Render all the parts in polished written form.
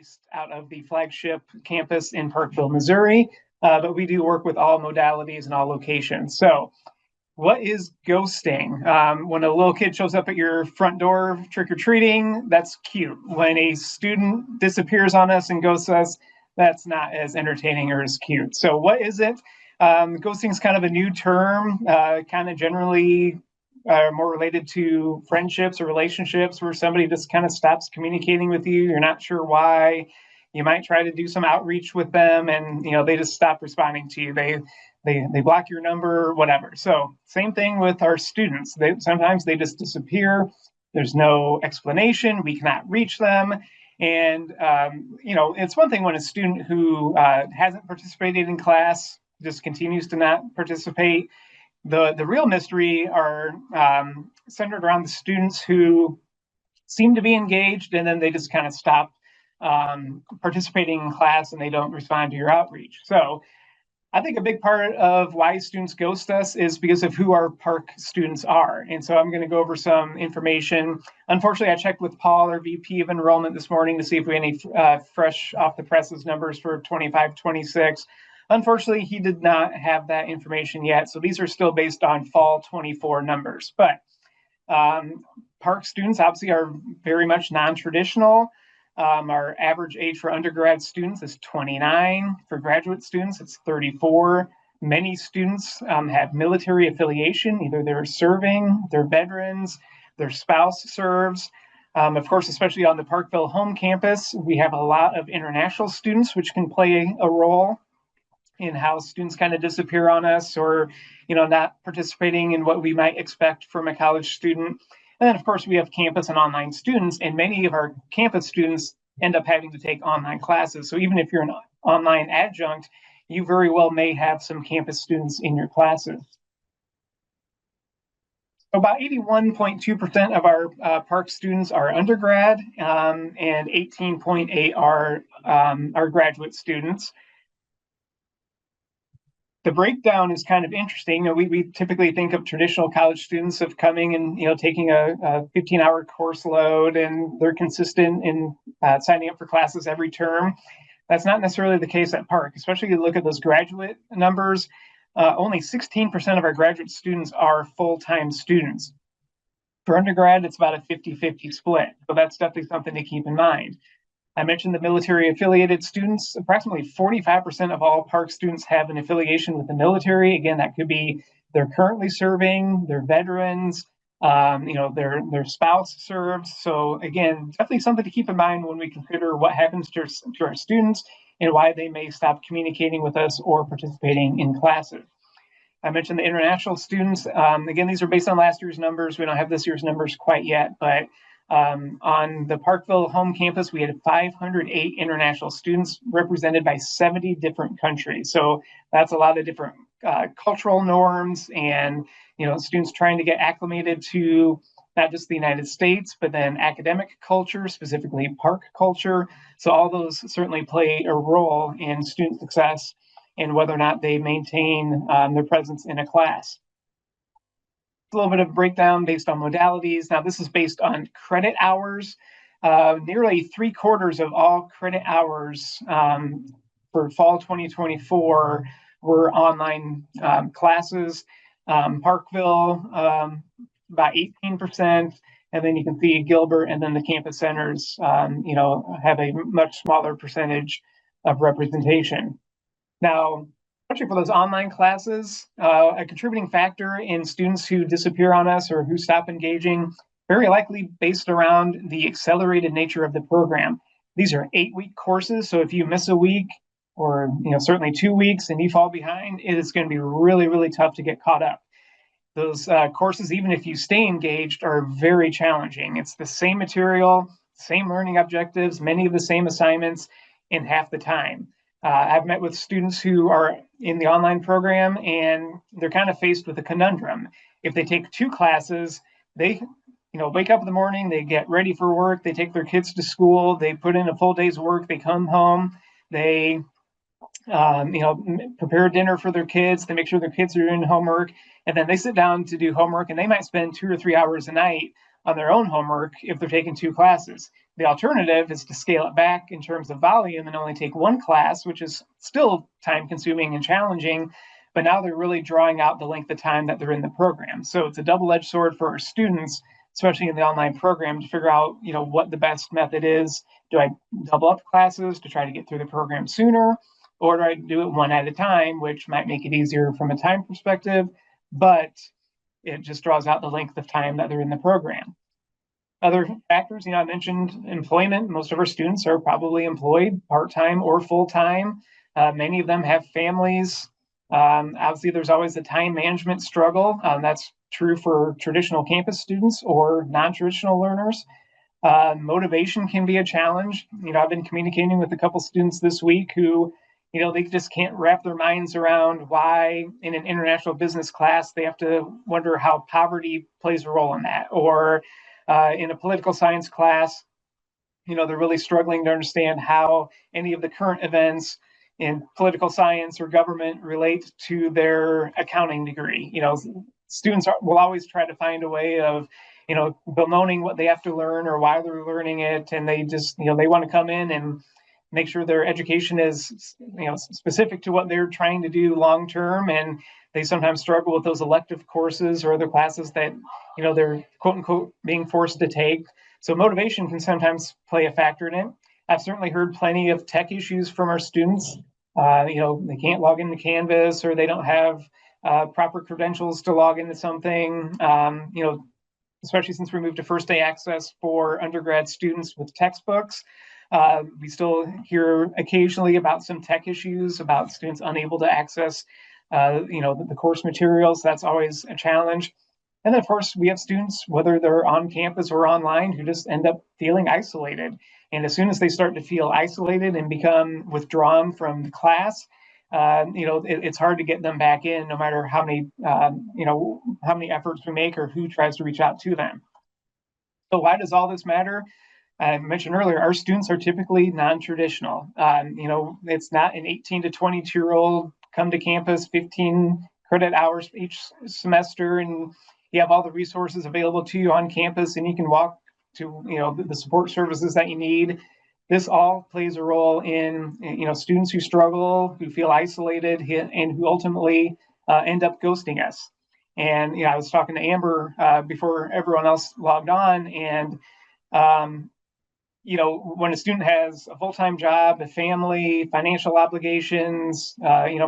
based out of the flagship campus in Parkville, Missouri, but we do work with all modalities and all locations. So what is ghosting? When a little kid shows up at your front door trick-or-treating, that's cute. When a student disappears on us and ghosts us, that's not as entertaining or as cute. So what is it? Ghosting is kind of a new term, kind of generally more related to friendships or relationships where somebody just kind of stops communicating with you. You're not sure why. You might try to do some outreach with them, and they just stop responding to you. They block your number, whatever. So same thing with our students. Sometimes they just disappear. There's no explanation. We cannot reach them. And it's one thing when a student who hasn't participated in class just continues to not participate. The real mystery are centered around the students who seem to be engaged and then they just kind of stop participating in class and they don't respond to your outreach. So I think a big part of why students ghost us is because of who our park students are. And so I'm going to go over some information. Unfortunately, I checked with Paul, our VP of enrollment this morning to see if we had any fresh off the presses numbers for 25-26. Unfortunately, he did not have that information yet. So these are still based on fall 24 numbers. But park students obviously are very much non-traditional. Our average age for undergrad students is 29. For graduate students, it's 34. Many students have military affiliation. Either they're serving, they're veterans, their spouse serves. Of course, especially on the Parkville home campus, we have a lot of international students, which can play a role in how students kind of disappear on us or, not participating in what we might expect from a college student. And then, of course, we have campus and online students, and many of our campus students end up having to take online classes. So even if you're an online adjunct, you very well may have some campus students in your classes. About 81.2% of our park students are undergrad, and 18.8% are graduate students. The breakdown is kind of interesting. We typically think of traditional college students of coming and taking a 15-hour course load, and they're consistent in signing up for classes every term. That's not necessarily the case at Park, especially if you look at those graduate numbers. Only 16% of our graduate students are full-time students. For undergrad, it's about a 50-50 split. So that's definitely something to keep in mind. I mentioned the military affiliated students. Approximately 45% of all Park students have an affiliation with the military. Again, that could be they're currently serving, they're veterans, their spouse serves. So again, definitely something to keep in mind when we consider what happens to our students and why they may stop communicating with us or participating in classes. I mentioned the international students. Again, these are based on last year's numbers. We don't have this year's numbers quite yet, but on the Parkville home campus, we had 508 international students represented by 70 different countries. So that's a lot of different cultural norms and, students trying to get acclimated to not just the United States, but then academic culture, specifically park culture. So all those certainly play a role in student success and whether or not they maintain their presence in a class. A little bit of breakdown based on modalities. Now, this is based on credit hours. Nearly 3/4 of all credit hours for fall 2024 were online classes. Parkville, about 18%. And then you can see Gerber and then the campus centers, have a much smaller percentage of representation. Now, especially for those online classes, a contributing factor in students who disappear on us or who stop engaging, very likely based around the accelerated nature of the program. These are 8-week courses, so if you miss a week or certainly 2 weeks and you fall behind, it is going to be really, really tough to get caught up. Those courses, even if you stay engaged, are very challenging. It's the same material, same learning objectives, many of the same assignments in half the time. I've met with students who are in the online program and they're kind of faced with a conundrum. If they take 2 classes, they wake up in the morning, they get ready for work, they take their kids to school, they put in a full day's work, they come home, they prepare dinner for their kids, they make sure their kids are doing homework, and then they sit down to do homework and they might spend 2 or 3 hours a night on their own homework if they're taking 2 classes. The alternative is to scale it back in terms of volume and only take 1 class, which is still time consuming and challenging, but now they're really drawing out the length of time that they're in the program. So it's a double-edged sword for our students, especially in the online program, to figure out, what the best method is. Do I double up classes to try to get through the program sooner, or do I do it one at a time, which might make it easier from a time perspective, but it just draws out the length of time that they're in the program. Other factors, I mentioned employment. Most of our students are probably employed part-time or full-time. Many of them have families. Obviously, there's always a time management struggle. That's true for traditional campus students or non-traditional learners. Motivation can be a challenge. I've been communicating with a couple students this week who, they just can't wrap their minds around why in an international business class they have to wonder how poverty plays a role in that, or in a political science class, they're really struggling to understand how any of the current events in political science or government relate to their accounting degree. Students will always try to find a way of, bemoaning what they have to learn or why they're learning it. And they just, they want to come in and make sure their education is, specific to what they're trying to do long term. And they sometimes struggle with those elective courses or other classes that, they're quote unquote being forced to take. So motivation can sometimes play a factor in it. I've certainly heard plenty of tech issues from our students. They can't log into Canvas, or they don't have proper credentials to log into something. Especially since we moved to first day access for undergrad students with textbooks. We still hear occasionally about some tech issues, about students unable to access the course materials. That's always a challenge. And then, of course, we have students, whether they're on campus or online, who just end up feeling isolated. And as soon as they start to feel isolated and become withdrawn from the class, it's hard to get them back in, no matter how many efforts we make or who tries to reach out to them. So why does all this matter? I mentioned earlier, our students are typically non-traditional. It's not an 18 to 22-year-old come to campus, 15 credit hours each semester, and you have all the resources available to you on campus, and you can walk to the support services that you need. This all plays a role in students who struggle, who feel isolated, and who ultimately end up ghosting us. And I was talking to Amber before everyone else logged on, and when a student has a full-time job, a family, financial obligations,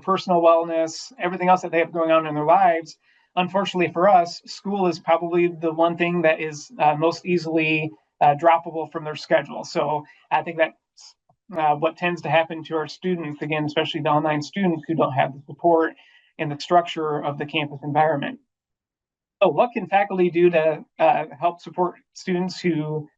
personal wellness, everything else that they have going on in their lives, unfortunately for us, school is probably the one thing that is most easily droppable from their schedule. So I think that's what tends to happen to our students, again, especially the online students who don't have the support and the structure of the campus environment. So what can faculty do to help support students who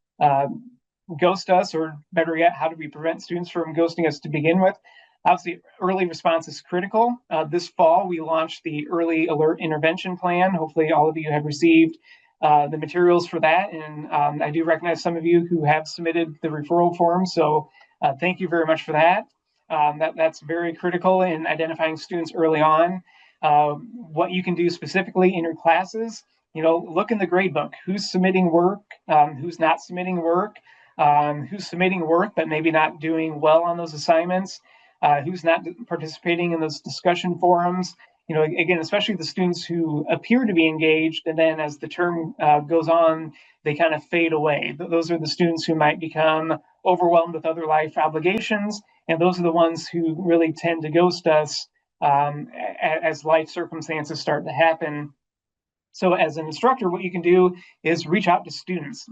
ghost us, or better yet, how do we prevent students from ghosting us to begin with? Obviously, early response is critical. This fall, we launched the Early Alert Intervention Plan. Hopefully, all of you have received the materials for that. And I do recognize some of you who have submitted the referral form. So thank you very much for that. That's very critical in identifying students early on. What you can do specifically in your classes, look in the gradebook. Who's submitting work? Who's not submitting work? Who's submitting work but maybe not doing well on those assignments? Who's not participating in those discussion forums? Again, especially the students who appear to be engaged, and then as the term goes on, they kind of fade away. Those are the students who might become overwhelmed with other life obligations, and those are the ones who really tend to ghost us as life circumstances start to happen. So as an instructor, what you can do is reach out to students,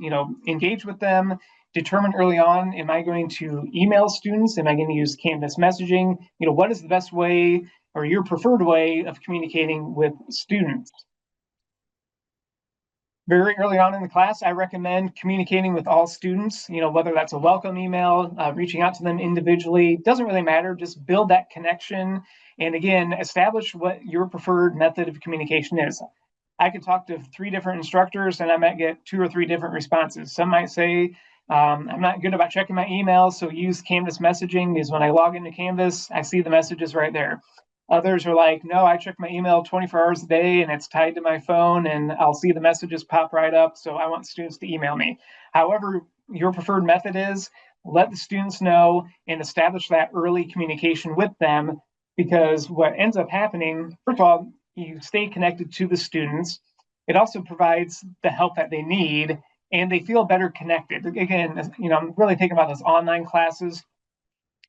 engage with them, determine early on, am I going to email students? Am I going to use Canvas messaging? What is the best way or your preferred way of communicating with students? Very early on in the class, I recommend communicating with all students, whether that's a welcome email, reaching out to them individually, doesn't really matter, just build that connection. And again, establish what your preferred method of communication is. I could talk to 3 different instructors and I might get 2 or 3 different responses. Some might say, I'm not good about checking my email, so use Canvas messaging, because when I log into Canvas, I see the messages right there. Others are like, no, I check my email 24 hours a day and it's tied to my phone and I'll see the messages pop right up. So I want students to email me. However, your preferred method is, let the students know and establish that early communication with them, because what ends up happening, first of all, you stay connected to the students. It also provides the help that they need and they feel better connected. Again, I'm really thinking about those online classes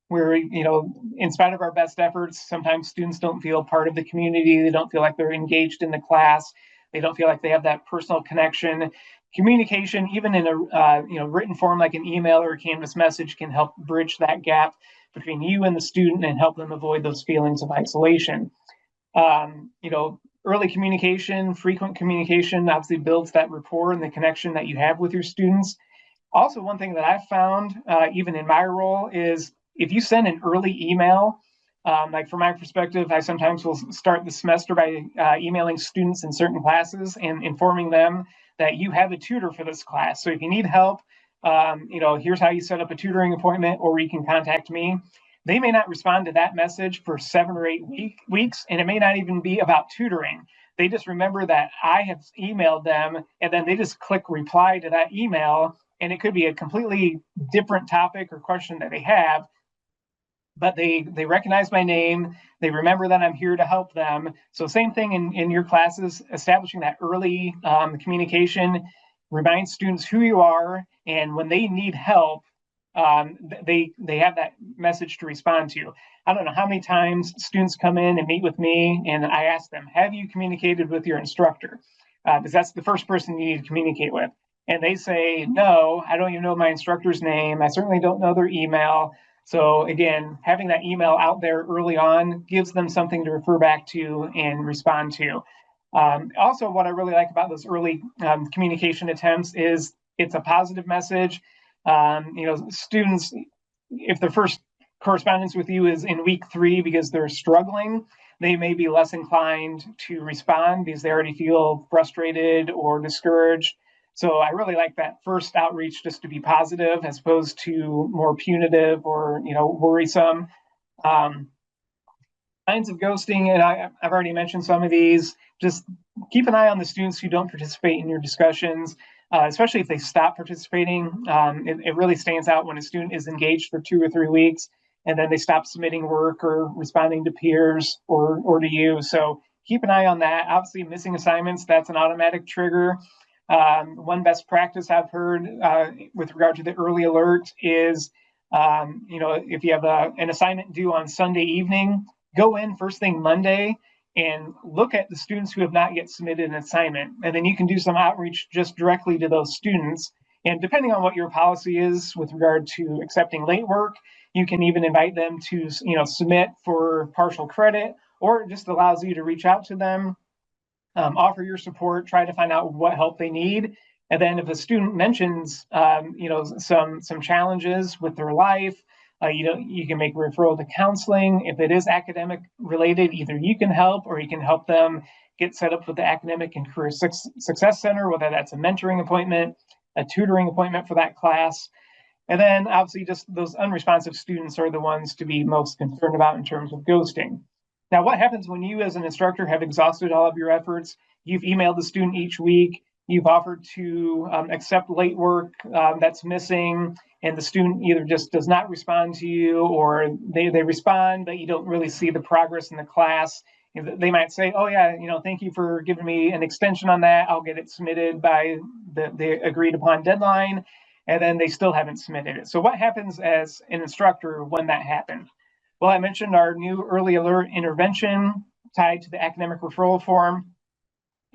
where, in spite of our best efforts, sometimes students don't feel part of the community. They don't feel like they're engaged in the class. They don't feel like they have that personal connection. Communication, even in a written form like an email or a Canvas message, can help bridge that gap between you and the student and help them avoid those feelings of isolation. Early communication, frequent communication obviously builds that rapport and the connection that you have with your students. Also, one thing that I've found, even in my role, is if you send an early email, like from my perspective, I sometimes will start the semester by emailing students in certain classes and informing them that you have a tutor for this class. So if you need help, here's how you set up a tutoring appointment, or you can contact me. They may not respond to that message for 7 or 8 weeks, and it may not even be about tutoring. They just remember that I have emailed them, and then they just click reply to that email, and it could be a completely different topic or question that they have, but they recognize my name. They remember that I'm here to help them. So same thing in your classes, establishing that early communication, remind students who you are, and when they need help, they have that message to respond to. I don't know how many times students come in and meet with me, and I ask them, have you communicated with your instructor? Because that's the first person you need to communicate with. And they say, no, I don't even know my instructor's name. I certainly don't know their email. So again, having that email out there early on gives them something to refer back to and respond to. Also, what I really like about those early communication attempts is it's a positive message. Students, if their first correspondence with you is in week 3 because they're struggling, they may be less inclined to respond because they already feel frustrated or discouraged. So I really like that first outreach just to be positive as opposed to more punitive or worrisome. Um, Signs of ghosting, and I've already mentioned some of these. Just keep an eye on the students who don't participate in your discussions, especially if they stop participating. It really stands out when a student is engaged for 2 or 3 weeks and then they stop submitting work or responding to peers or to you. So keep an ay on that. Obviously, missing assignments, that's an automatic trigger. One best practice I've heard with regard to the early alert is, if you have an assignment due on Sunday evening, go in first thing Monday and look at the students who have not yet submitted an assignment. And then you can do some outreach just directly to those students. And depending on what your policy is with regard to accepting late work, you can even invite them to submit for partial credit, or it just allows you to reach out to them, offer your support, try to find out what help they need. And then if a student mentions, some challenges with their life, you can make a referral to counseling. If it is academic related, either you can help or you can help them get set up with the Academic and Career Success Center, whether that's a mentoring appointment, a tutoring appointment for that class. And then obviously just those unresponsive students are the ones to be most concerned about in terms of ghosting. Now, what happens when you as an instructor have exhausted all of your efforts? You've emailed the student each week, you've offered to accept late work that's missing, and the student either just does not respond to you, or they respond, but you don't really see the progress in the class. They might say, oh yeah, thank you for giving me an extension on that. I'll get it submitted by the agreed upon deadline. And then they still haven't submitted it. So what happens as an instructor when that happens? Well, I mentioned our new early alert intervention tied to the academic referral form.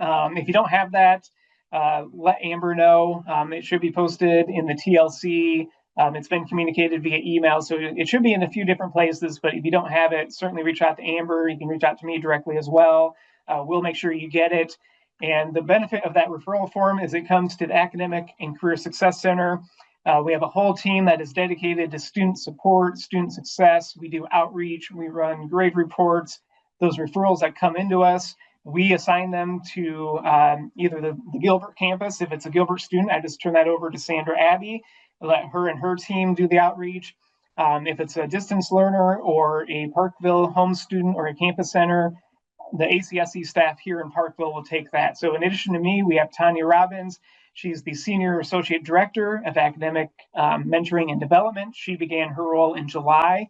If you don't have that, let Amber know. It should be posted in the TLC. It's been communicated via email, so it should be in a few different places, but if you don't have it, certainly reach out to Amber. You can reach out to me directly as well. We'll make sure you get it. And the benefit of that referral form is it comes to the Academic and Career Success Center. We have a whole team that is dedicated to student support, student success. We do outreach, we run grade reports. Those referrals that come into us, we assign them to either the Gilbert campus. If it's a Gilbert student, I just turn that over to Sandra Abbey, let her and her team do the outreach. If it's a distance learner or a Parkville home student or a campus center, the ACSC staff here in Parkville will take that. So in addition to me, we have Tanya Robbins. She's the Senior Associate Director of Academic Mentoring and Development. She began her role in July.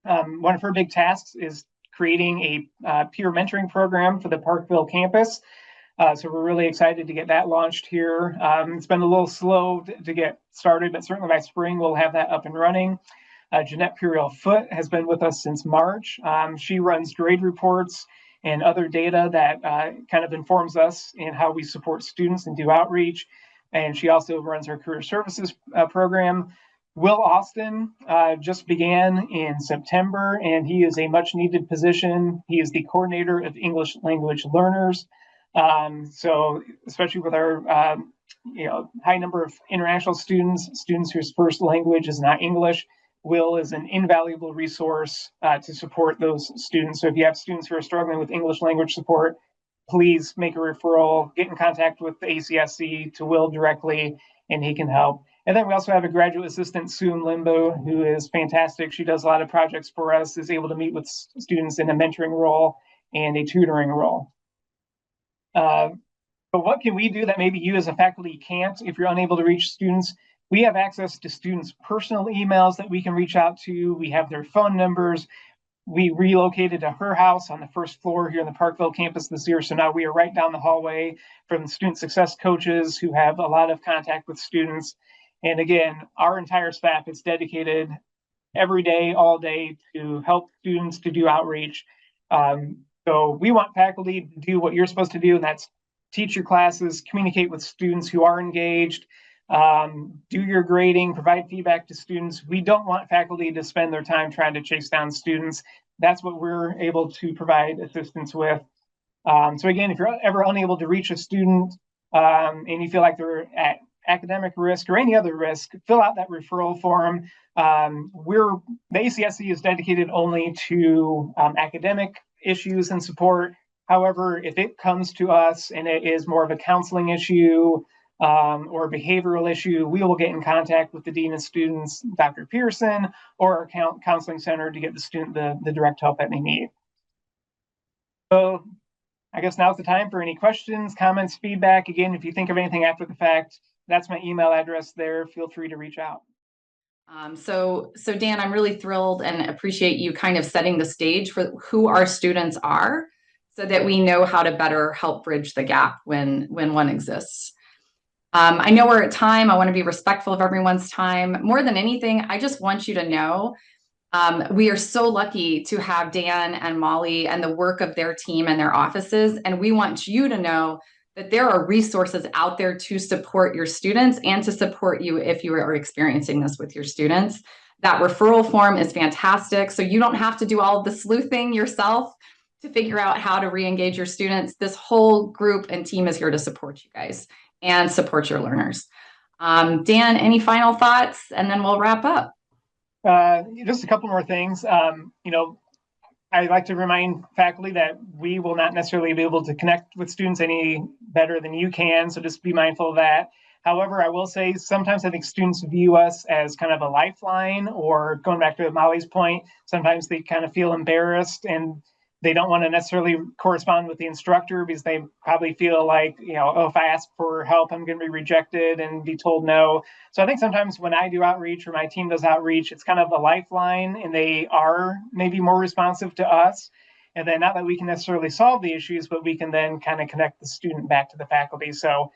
One of her big tasks is creating a peer mentoring program for the Parkville campus. So we're really excited to get that launched here. It's been a little slow to get started, but certainly by spring we'll have that up and running. Jeanette Puriel-Foote has been with us since March. She runs grade reports and other data that kind of informs us in how we support students and do outreach. And she also runs our career services program. Will Austin just began in September, and he is a much needed position. He is the coordinator of English language learners. So especially with our high number of international students whose first language is not English, Will is an invaluable resource to support those students. So if you have students who are struggling with English language support, please make a referral, get in contact with the ACSC to Will directly, and he can help. And then we also have a graduate assistant, Sue Limbo, who is fantastic. She does a lot of projects for us, is able to meet with students in a mentoring role and a tutoring role. But what can we do that maybe you as a faculty can't if you're unable to reach students? We have access to students' personal emails that we can reach out to. We have their phone numbers. We relocated to her house on the first floor here in the Parkville campus this year. So now we are right down the hallway from student success coaches who have a lot of contact with students. And again, our entire staff is dedicated every day, all day to help students to do outreach. So we want faculty to do what you're supposed to do, and that's teach your classes, communicate with students who are engaged, do your grading, provide feedback to students. We don't want faculty to spend their time trying to chase down students. That's what we're able to provide assistance with. So again, if you're ever unable to reach a student and you feel like they're at academic risk or any other risk, fill out that referral form. The ACSC is dedicated only to academic issues and support. However, if it comes to us and it is more of a counseling issue or a behavioral issue, we will get in contact with the Dean of Students, Dr. Pearson, or our counseling center to get the student the direct help that they need. So I guess now's the time for any questions, comments, feedback. Again, if you think of anything after the fact, that's my email address there. Feel free to reach out. So Dan, I'm really thrilled and appreciate you kind of setting the stage for who our students are so that we know how to better help bridge the gap when one exists. I know we're at time. I want to be respectful of everyone's time. More than anything, I just want you to know we are so lucky to have Dan and Molly and the work of their team and their offices. And we want you to know that there are resources out there to support your students and to support you if you are experiencing this with your students. That referral form is fantastic. So you don't have to do all of the sleuthing yourself to figure out how to re-engage your students. This whole group and team is here to support you guys and support your learners. Dan, any final thoughts? And then we'll wrap up. Just a couple more things. I'd like to remind faculty that we will not necessarily be able to connect with students any better than you can, so just be mindful of that. However, I will say sometimes I think students view us as kind of a lifeline, or going back to Molly's point, sometimes they kind of feel embarrassed and they don't want to necessarily correspond with the instructor because they probably feel like, oh, if I ask for help, I'm going to be rejected and be told no. So I think sometimes when I do outreach or my team does outreach, it's kind of a lifeline and they are maybe more responsive to us. And then not that we can necessarily solve the issues, but we can then kind of connect the student back to the faculty. So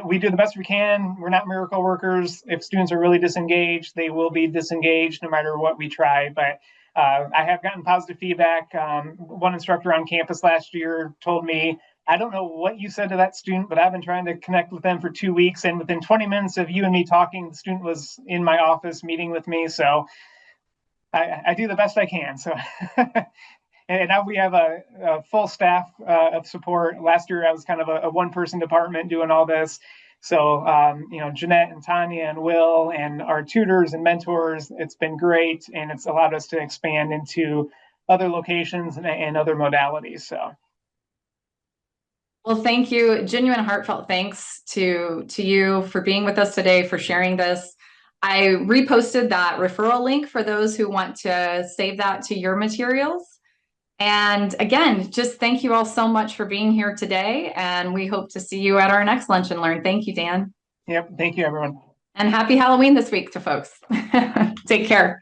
we do the best we can. We're not miracle workers. If students are really disengaged, they will be disengaged no matter what we try. But I have gotten positive feedback. One instructor on campus last year told me, I don't know what you said to that student, but I've been trying to connect with them for 2 weeks. And within 20 minutes of you and me talking, the student was in my office meeting with me. So I do the best I can. So and now we have a full staff of support. Last year, I was kind of a one-person department doing all this. So, Jeanette and Tanya and Will and our tutors and mentors, it's been great. And it's allowed us to expand into other locations and other modalities. So. Well, thank you. Genuine heartfelt thanks to you for being with us today, for sharing this. I reposted that referral link for those who want to save that to your materials. And again, just thank you all so much for being here today. And we hope to see you at our next Lunch and Learn. Thank you, Dan. Yep. Thank you, everyone. And happy Halloween this week to folks. Take care.